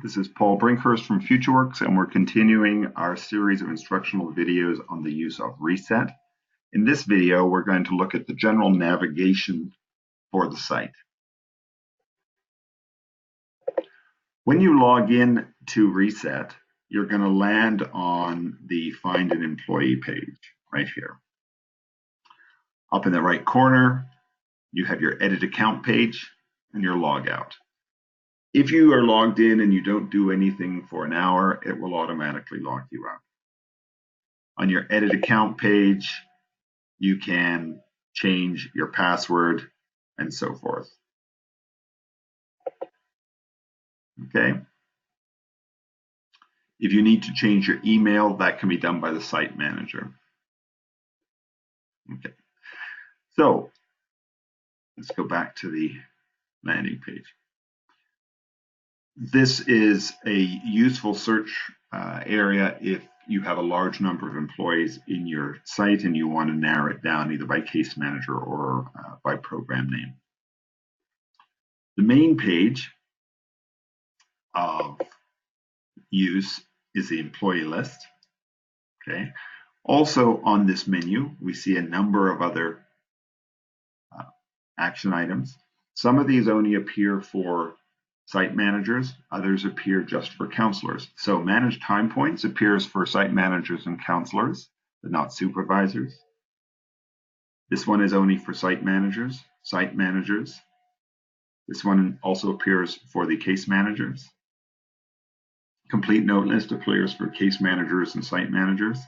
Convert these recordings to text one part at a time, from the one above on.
This is Paul Brinkhurst from FutureWorks, and we're continuing our series of instructional videos on the use of ReSET. In this video, we're going to look at the general navigation for the site. When you log in to ReSET, you're going to land on the Find an Employee page right here. Up in the right corner, you have your Edit Account page and your Logout. If you are logged in and you don't do anything for an hour, it will automatically log you out. On your Edit Account page, you can change your password and so forth. Okay. If you need to change your email, that can be done by the site manager. Okay. So let's go back to the landing page. This is a useful search area if you have a large number of employees in your site and you want to narrow it down either by case manager or by program name. The main page of use is the employee list. Okay. Also on this menu, we see a number of other action items. Some of these only appear for site managers, others appear just for counselors. So manage time points appears for site managers and counselors, but not supervisors. This one is only for site managers. This one also appears for the case managers. Complete note list appears for case managers and site managers.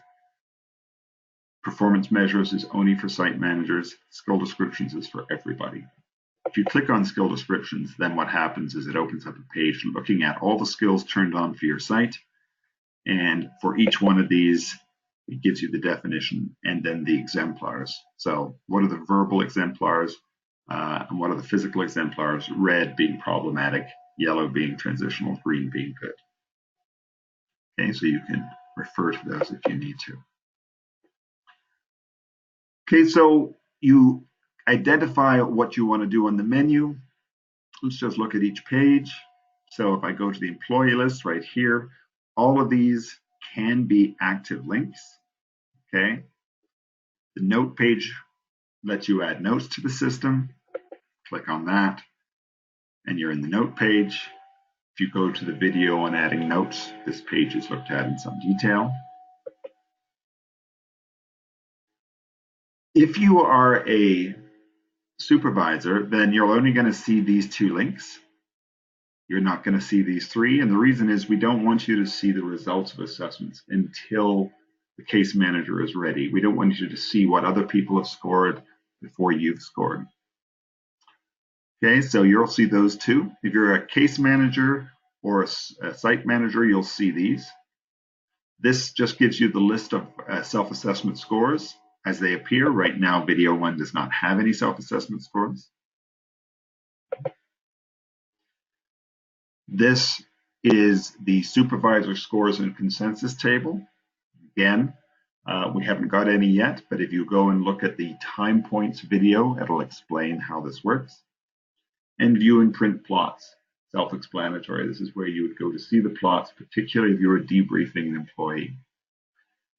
Performance measures is only for site managers. Skill descriptions is for everybody. If you click on skill descriptions, then what happens is it opens up a page looking at all the skills turned on for your site. And for each one of these, it gives you the definition and then the exemplars. So what are the verbal exemplars and what are the physical exemplars? Red being problematic, yellow being transitional, green being good. Okay, so you can refer to those if you need to. Okay, so you identify what you want to do on the menu. Let's just look at each page. So if I go to the employee list right here, all of these can be active links. Okay. The note page lets you add notes to the system. Click on that and you're in the note page. If you go to the video on adding notes, this page is looked at in some detail. If you are a supervisor, then you're only going to see these two links. You're not going to see these three. And the reason is we don't want you to see the results of assessments until the case manager is ready. We don't want you to see what other people have scored before you've scored. Okay, so you'll see those two. If you're a case manager or a site manager, you'll see these. This just gives you the list of self-assessment scores as they appear. Right now, video 1 does not have any self-assessment scores. This is the supervisor scores and consensus table. Again, we haven't got any yet, but if you go and look at the time points video, it'll explain how this works. And view and print plots, self-explanatory. This is where you would go to see the plots, particularly if you were debriefing an employee.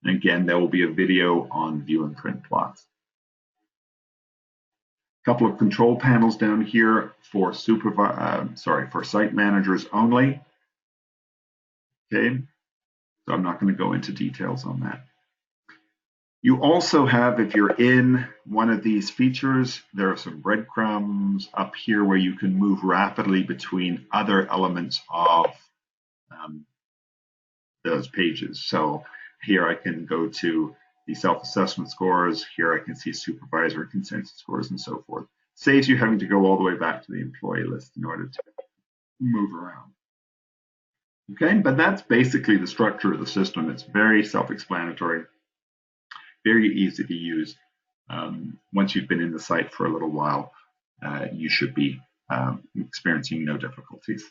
And again, there will be a video on view and print plots. A couple of control panels down here for for site managers only. Okay, so I'm not going to go into details on that. You also have, if you're in one of these features, there are some breadcrumbs up here where you can move rapidly between other elements of those pages. So here I can go to the self-assessment scores. Here I can see supervisor consensus scores and so forth. Saves you having to go all the way back to the employee list in order to move around. Okay, but that's basically the structure of the system. It's very self-explanatory, very easy to use. Once you've been in the site for a little while, you should be experiencing no difficulties.